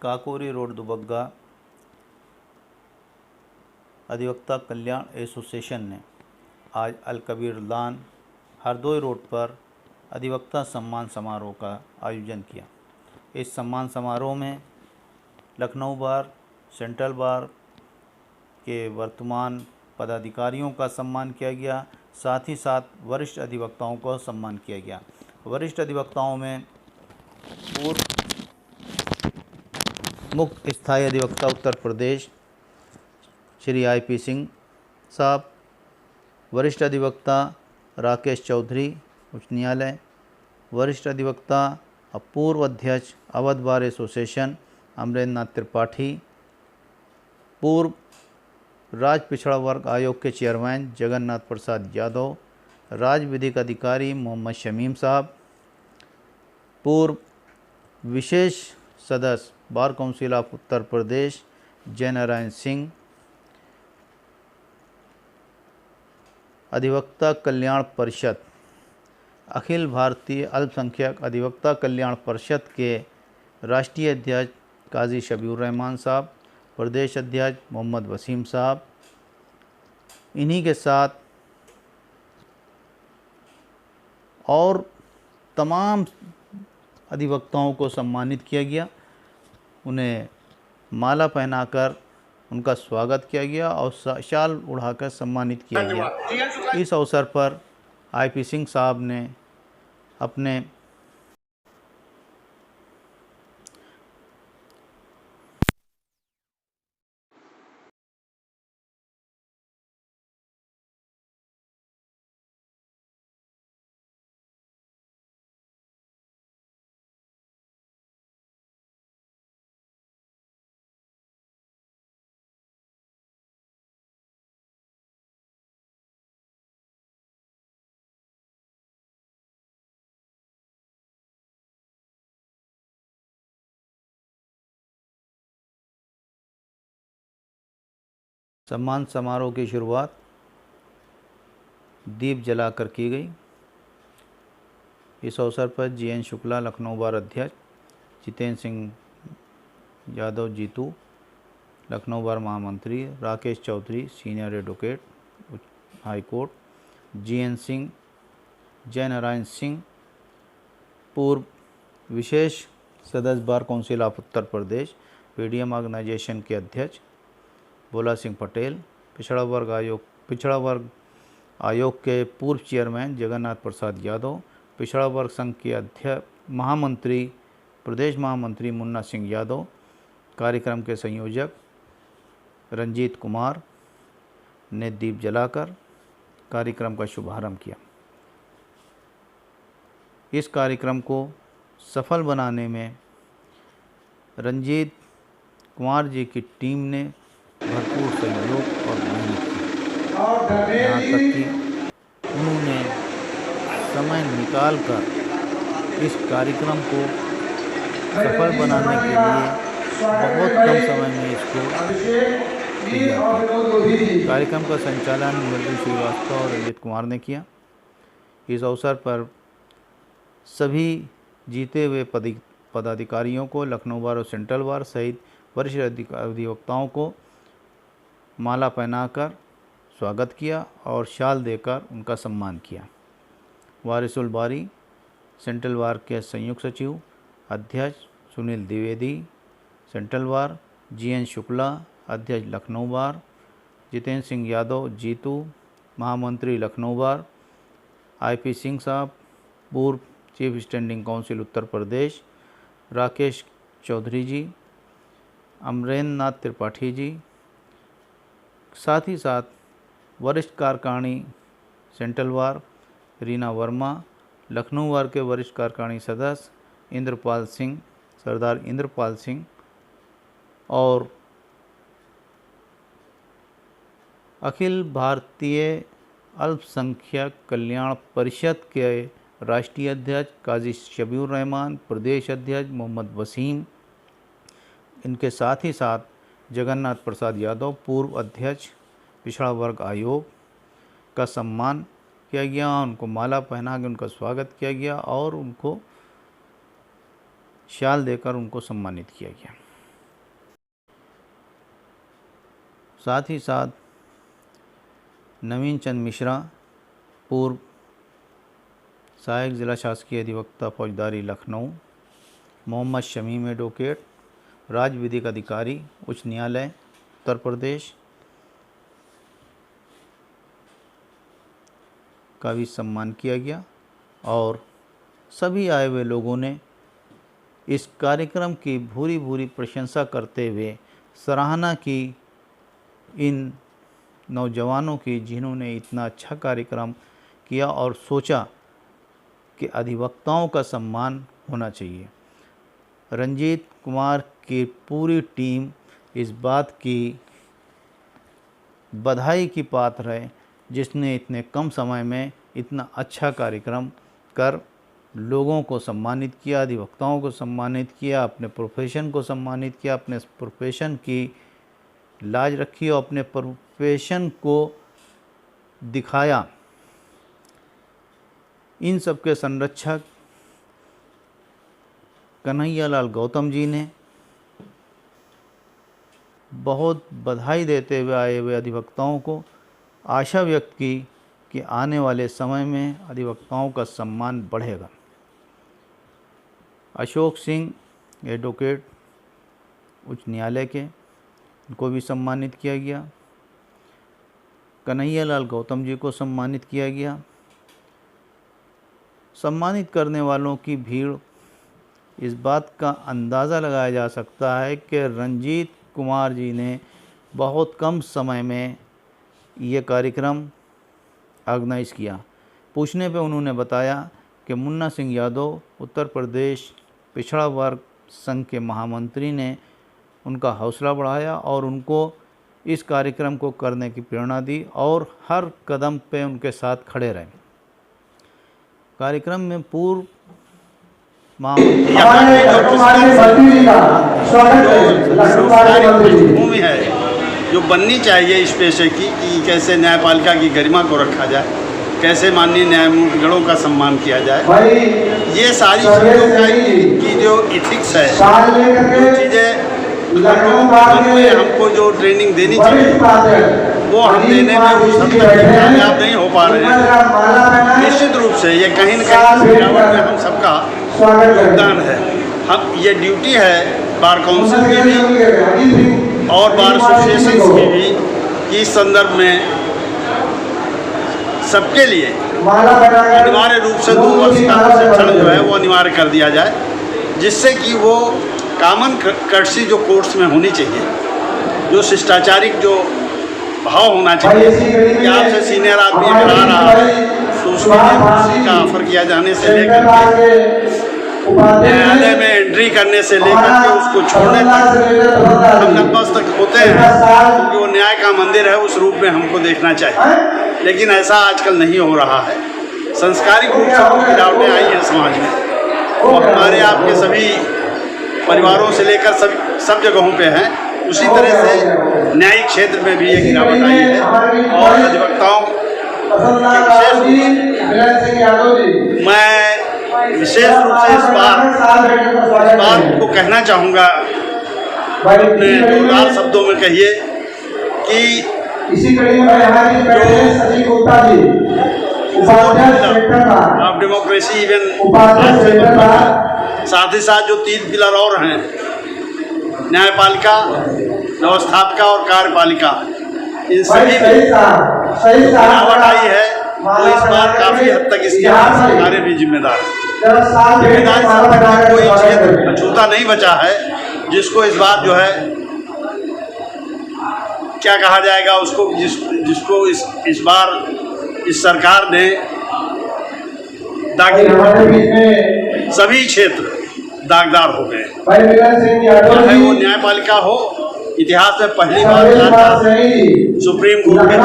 Kakori road Dubagga अधिवक्ता कल्याण association ने आज अल कबीर दान हरदोई रोड पर अधिवक्ता सम्मान समारोह का आयोजन किया। इस सम्मान समारोह में लखनऊ बार, सेंट्रल बार के वर्तमान पदाधिकारियों का सम्मान किया गया, साथ ही साथ वरिष्ठ अधिवक्ताओं को सम्मान किया गया। वरिष्ठ अधिवक्ताओं में पूर्व मुख्य स्थायी अधिवक्ता उत्तर प्रदेश श्री IP सिंह साहब, वरिष्ठ अधिवक्ता राकेश चौधरी उच्च न्यायालय, वरिष्ठ अधिवक्ता पूर्व अध्यक्ष अवध बार एसोसिएशन अमरेंद्र नाथ त्रिपाठी, पूर्व राज्य पिछड़ा वर्ग आयोग के चेयरमैन जगन्नाथ प्रसाद यादव, राज्य विधिक अधिकारी मोहम्मद शमीम साहब, पूर्व विशेष सदस्य बार काउंसिल ऑफ उत्तर प्रदेश जयनारायण सिंह, अधिवक्ता कल्याण परिषद अखिल भारतीय अल्पसंख्यक अधिवक्ता कल्याण परिषद के राष्ट्रीय अध्यक्ष काजी शबीउर रहमान साहब, प्रदेश अध्यक्ष मोहम्मद वसीम साहब। इन्हीं के साथ और तमाम अधिवक्ताओं को सम्मानित किया गया, उन्हें माला पहनाकर उनका स्वागत किया गया और शाल उड़ाकर सम्मानित किया गया। इस अवसर पर IP सिंह साहब ने अपने सम्मान समारोह की शुरुआत दीप जलाकर की गई। इस अवसर पर GN शुक्ला लखनऊ बार अध्यक्ष, जितेंद्र सिंह यादव जीतू लखनऊ बार महामंत्री, Rakesh Chaudhary senior advocate high court, GN Singh, Jaynarayan Singh पूर्व विशेष सदस्य bar council of Uttar Pradesh PDM organisation के अध्यक्ष, भोला सिंह पटेल पिछड़ा वर्ग आयोग के पूर्व चेयरमैन जगन्नाथ प्रसाद यादव, पिछड़ा वर्ग संघ के अध्यक्ष महामंत्री प्रदेश महामंत्री मुन्ना सिंह यादव, कार्यक्रम के संयोजक रंजीत कुमार ने दीप जलाकर कार्यक्रम का शुभारंभ किया। इस कार्यक्रम को सफल बनाने में रंजीत कुमार जी की टीम ने भरपूर सहयोग और मेहनत की। यहाँ तक कि उन्होंने समय निकालकर इस कार्यक्रम को सफल बनाने के लिए बहुत कम समय में इसको तैयार किया। कार्यक्रम का संचालन मृदुल श्रीवास्तव और रंजीत कुमार ने किया। इस अवसर पर सभी जीते हुए पदाधिकारियों को, लखनऊ बार और सेंट्रल बार सहित वरिष्ठ अधिवक्ताओं को माला पहनाकर स्वागत किया और शाल देकर उनका सम्मान किया। वारिसुल बारी सेंट्रल बार के संयुक्त सचिव अध्यक्ष Sunil Dwivedi central bar, GN Shukla अध्यक्ष लखनऊ बार, जितेंद्र सिंह यादव जीतू महामंत्री लखनऊ बार, IP सिंह साहब पूर्व chief standing council Uttar Pradesh, Rakesh Chaudhary जी, अमरेंद्र नाथ त्रिपाठी जी, साथ ही साथ वरिष्ठ कार्यकारिणी सेंट्रल बार रीना वर्मा, लखनऊ बार के वरिष्ठ कार्यकारिणी सदस्य इंद्रपाल सिंह, सरदार इंद्रपाल सिंह और अखिल भारतीय अल्पसंख्यक कल्याण परिषद के राष्ट्रीय अध्यक्ष काजी शबीउर रहमान, प्रदेश अध्यक्ष मोहम्मद वसीम, इनके साथ ही साथ जगन्नाथ प्रसाद यादव पूर्व अध्यक्ष पिछड़ा वर्ग आयोग का सम्मान किया गया। उनको माला पहना के उनका स्वागत किया गया और उनको शाल देकर उनको सम्मानित किया गया। साथ ही साथ नवीन चंद मिश्रा, पूर्व सहायक ज़िला शासकीय अधिवक्ता फौजदारी लखनऊ, मोहम्मद शमीम एडवोकेट, राज्य विधिक अधिकारी उच्च न्यायालय उत्तर प्रदेश का भी सम्मान किया गया और सभी आए हुए लोगों ने इस कार्यक्रम की भूरी भूरी प्रशंसा करते हुए सराहना की इन नौजवानों की, जिन्होंने इतना अच्छा कार्यक्रम किया और सोचा कि अधिवक्ताओं का सम्मान होना चाहिए। रंजीत कुमार की पूरी टीम इस बात की बधाई की पात्र है, जिसने इतने कम समय में इतना अच्छा कार्यक्रम कर लोगों को सम्मानित किया, अधिवक्ताओं को सम्मानित किया, अपने प्रोफेशन को सम्मानित किया, अपने प्रोफेशन की लाज रखी और अपने प्रोफेशन को दिखाया। इन सब के संरक्षक कन्हैयालाल गौतम जी ने बहुत बधाई देते हुए आए हुए अधिवक्ताओं को आशा व्यक्त की कि आने वाले समय में अधिवक्ताओं का सम्मान बढ़ेगा। अशोक सिंह एडवोकेट उच्च न्यायालय के, उनको भी सम्मानित किया गया। कन्हैयालाल गौतम जी को सम्मानित किया गया। सम्मानित करने वालों की भीड़, इस बात का अंदाज़ा लगाया जा सकता है कि रंजीत कुमार जी ने बहुत कम समय में ये कार्यक्रम ऑर्गेनाइज़ किया। पूछने पे उन्होंने बताया कि मुन्ना सिंह यादव उत्तर प्रदेश पिछड़ा वर्ग संघ के महामंत्री ने उनका हौसला बढ़ाया और उनको इस कार्यक्रम को करने की प्रेरणा दी और हर कदम पे उनके साथ खड़े रहे। कार्यक्रम में पूर्व भूमि है जो बननी चाहिए इस पेशे की, कि कैसे न्यायपालिका की गरिमा को रखा जाए, कैसे माननीय न्यायमूर्तिगणों का सम्मान किया जाए, ये सारी चीज़ों की जो इथिक्स है, जो चीज़ें हमको जो ट्रेनिंग देनी चाहिए वो हम देने में उस हद तक कामयाब नहीं हो पा रहे हैं। निश्चित रूप से ये कहीं न कहीं गिरावट में हम सबका योगदान है। हम ये ड्यूटी है बार काउंसिल की भी और बार एसोसिएशन की भी कि इस संदर्भ में सबके लिए अनिवार्य रूप से 2 वर्ष का प्रशिक्षण जो है वो अनिवार्य कर दिया जाए, जिससे कि वो कॉमन कर्टसी जो कोर्ट्स में होनी चाहिए, जो शिष्टाचारिक जो भाव होना चाहिए कि आपसे सीनियर आदमी अगर आ रहा है तो उसके लिए कुर्सी का ऑफर किया जाने से लेकर न्यायालय में एंट्री करने से लेकर के उसको छोड़ने तक हम नतमस्तक होते हैं, क्योंकि वो न्याय का मंदिर है, उस रूप में हमको देखना चाहिए। लेकिन ऐसा आजकल नहीं हो रहा है। संस्कारिक रूप से कुछ गिरावटें आई हैं समाज में, वो हमारे आपके सभी परिवारों से लेकर सब जगहों पे हैं। उसी तरह से न्यायिक क्षेत्र में भी ये गिरावट आई है और अधिवक्ताओं मैं विशेष रूप से इस बात को कहना चाहूँगा, अपने 2 लाल शब्दों में कहिए कि ऑफ डेमोक्रेसी इवन साथ ही साथ जो 3 पिलर और हैं, न्यायपालिका, व्यवस्थापिका और कार्यपालिका, इन सभी में गिरावट आई है। तो इस बार काफ़ी हद तक इसके सरकारें भी जिम्मेदार हैं। कोई क्षेत्र अछूता नहीं बचा है जिसको इस बार जो है क्या कहा जाएगा उसको, जिसको इस बार इस सरकार ने सभी क्षेत्र दागदार हो गए, चाहे वो न्यायपालिका हो। इतिहास में पहली बार सुप्रीम कोर्ट के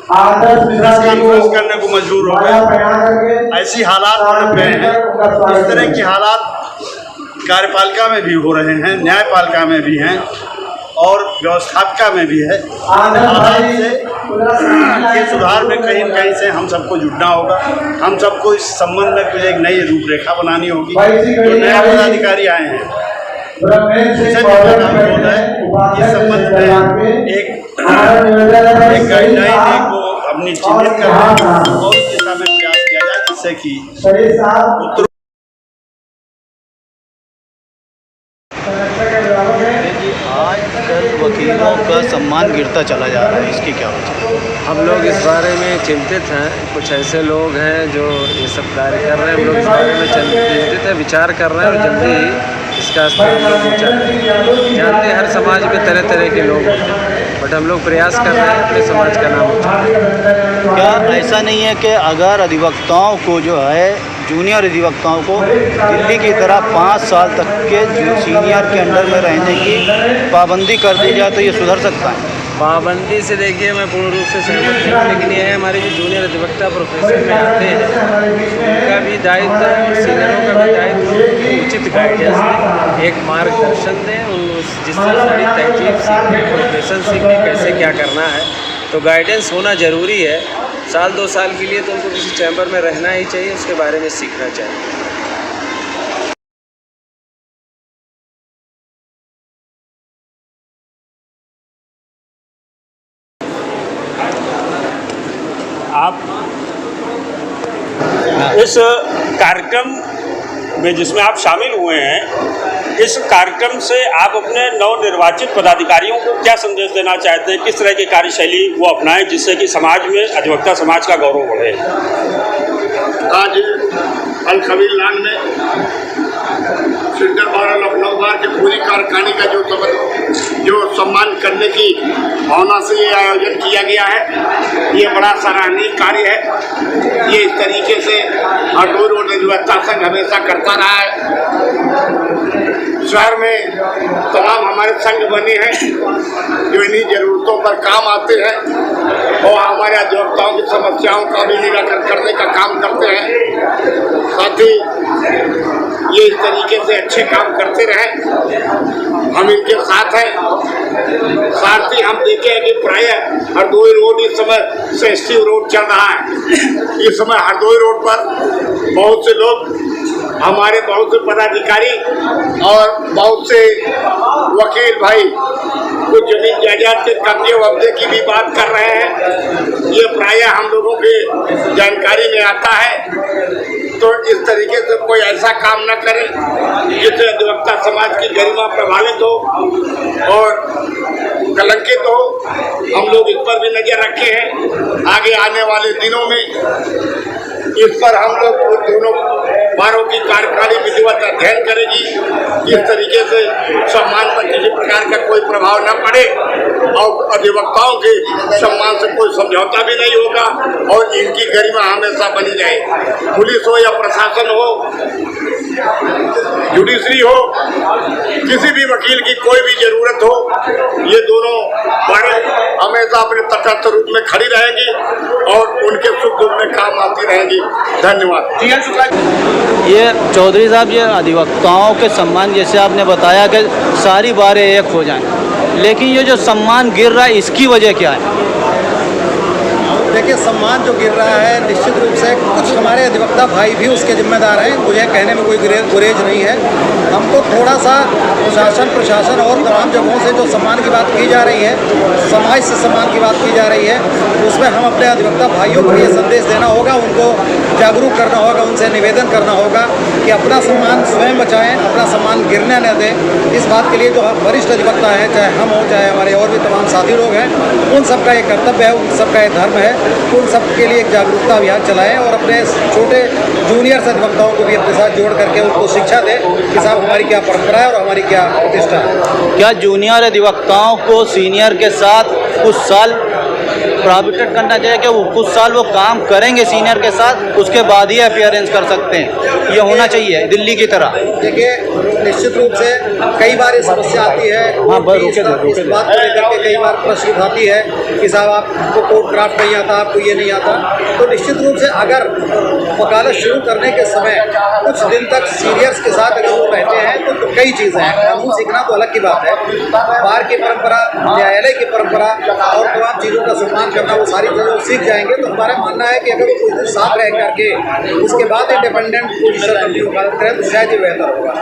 कॉन्फ्रेंस करने को मजबूर हो गए। ऐसी हालात बन गए हैं। इस तरह के हालात कार्यपालिका में भी हो रहे हैं, न्यायपालिका में भी हैं और व्यवस्थापिका में भी है। हालात से के सुधार में कहीं न कहीं से हम सबको जुटना होगा। हम सबको इस संबंध में कुछ एक नई रूपरेखा बनानी होगी। जो नए पदाधिकारी आए हैं उनसे भी मेरा अनुरोध है इस संबंध में एक गाइडलाइन को अपनी चिन्हित करें और उस दिशा में प्रयास किया जाए जिससे कि उत्तर आजकल वकीलों का सम्मान गिरता चला जा रहा है, इसकी क्या वजह है? हम लोग इस बारे में चिंतित हैं। कुछ ऐसे लोग हैं जो ये सब कार्य कर रहे हैं। हम लोग इस बारे में चिंतित हैं, विचार कर रहे हैं और जल्दी ही इसका स्तर हम लोग ऊँचा करेंगे। जानते हैं हर समाज में तरह तरह के लोग होते हैं, बट हम लोग प्रयास कर रहे हैं अपने समाज का नाम ऊँचा करें। क्या ऐसा नहीं है कि अगर अधिवक्ताओं को जो है जूनियर अधिवक्ताओं को दिल्ली की तरह 5 साल तक के सीनियर के अंडर में रहने की पाबंदी कर दी जाए तो ये सुधर सकता है? पाबंदी से देखिए मैं पूर्ण रूप से सहमत नहीं हूँ, लेकिन ये है हमारे जो जूनियर अधिवक्ता प्रोफेशन में आते हैं उनका भी दायित्व और सीनियरों का भी दायित्व उचित गाइडेंस दें, एक मार्गदर्शन दें, जिससे सारी तहजीब सीखने प्रोफेशन सीखने कैसे क्या करना है। तो गाइडेंस होना ज़रूरी है। 1-2 साल के लिए तो उनको किसी चैम्बर में रहना ही चाहिए, उसके बारे में सीखना चाहिए। आप इस कार्यक्रम में जिसमें आप शामिल हुए हैं, इस कार्यक्रम से आप अपने नवनिर्वाचित पदाधिकारियों को क्या संदेश देना चाहते हैं? किस तरह की कार्यशैली वो अपनाएं जिससे कि समाज में अधिवक्ता समाज का गौरव बढ़े? आज अल खबीर लान में सेंटर बार लखनऊ बार के पूरी कार्यकारिणी का जो सम्मान करने की भावना से ये आयोजन किया गया है, ये बड़ा सराहनीय कार्य है। ये इस तरीके से हरदोई रोड अधिवक्ता संघ हमेशा करता रहा है। शहर में तमाम हमारे संघ बने हैं जो इन्हीं ज़रूरतों पर काम आते हैं और हमारे अधिवक्ताओं की समस्याओं का भी निराकरण करने का काम करते हैं। साथ ही ये इस तरीके से अच्छे काम करते रहे, हम इनके साथ हैं। साथ ही हम देखे हैं कि प्रायः हरदोई रोड इस समय सेंसिटिव रोड चल रहा है। इस समय हरदोई रोड पर बहुत से लोग, हमारे बहुत से पदाधिकारी और बहुत से वकील भाई कुछ जमीन जायदाद के कब्जे वब्जे की भी बात कर रहे हैं। ये प्रायः हम लोगों के जानकारी में आता है। तो इस तरीके से कोई ऐसा काम न करे जिससे अधिवक्ता समाज की गरिमा प्रभावित हो और कलंकित हो। हम लोग इस पर भी नजर रखे हैं। आगे आने वाले दिनों में इस पर हम लोग दोनों बारों की कार्यकारिणी विधिवत अध्ययन करेगी। इस तरीके से सम्मान पर किसी प्रकार का कोई प्रभाव न पड़े और अधिवक्ताओं के सम्मान से कोई समझौता भी नहीं होगा और इनकी गरिमा हमेशा बनी रहे। पुलिस हो या प्रशासन हो, जुडिशरी हो, किसी भी वकील की कोई भी जरूरत हो, ये दोनों बारें हमेशा अपने तटस्थ रूप में खड़ी रहेंगी और उनके सुख दुख में काम आती रहेंगी। धन्यवाद। ये चौधरी साहब, ये अधिवक्ताओं के सम्मान जैसे आपने बताया कि सारी बारें एक हो जाएं, लेकिन ये जो सम्मान गिर रहा है इसकी वजह क्या है? देखिए, सम्मान जो गिर रहा है निश्चित रूप से कुछ हमारे अधिवक्ता भाई भी उसके जिम्मेदार हैं। मुझे कहने में कोई गुरेज नहीं है। हमको थोड़ा सा शासन प्रशासन और तमाम जगहों से जो सम्मान की बात की जा रही है, समाज से सम्मान की बात की जा रही है, उसमें हम अपने अधिवक्ता भाइयों को ये संदेश देना होगा, उनको जागरूक करना होगा, उनसे निवेदन करना होगा कि अपना सम्मान स्वयं बचाएं, अपना सम्मान गिरने न दें। इस बात के लिए जो वरिष्ठ अधिवक्ता हैं, चाहे हम हों चाहे हमारे और भी तमाम साथी लोग हैं, उन सबका एक कर्तव्य है, उन सबका एक धर्म है, उन सब के लिए एक जागरूकता अभियान चलाएं और अपने छोटे जूनियर अधिवक्ताओं को भी अपने साथ जोड़ करके उनको शिक्षा दें कि साहब हमारी क्या परंपरा है और हमारी क्या प्रतिष्ठा है। क्या जूनियर अधिवक्ताओं को सीनियर के साथ कुछ साल प्रोहिबिटेड करना चाहिए कि वो कुछ साल वो काम करेंगे सीनियर के साथ, उसके बाद ही अपीयरेंस कर सकते हैं? ये होना चाहिए दिल्ली की तरह। देखिए, निश्चित रूप से कई बार ये समस्या आती है। हाँ, इस बात को लेकर के कई बार प्रश्न उठाती है कि साहब आपको कोड क्राफ्ट नहीं आता, आपको ये नहीं आता। तो निश्चित रूप से अगर वकालत शुरू करने के समय कुछ दिन तक सीनियर्स के साथ अगर वो रहते हैं तो कई चीज़ें हैं। कानून सीखना तो अलग की बात है, बार की परंपरा, न्यायालय की परंपरा और तमाम चीज़ों का सम्मान करना, वो सारी चीज़ें सीख जाएंगे। तो हमारा मानना है कि अगर वो कुछ दिन साथ रह करके उसके बाद इंडिपेंडेंट पोजीशन अपनी वकालत करें तो शायद ये बेहतर होगा।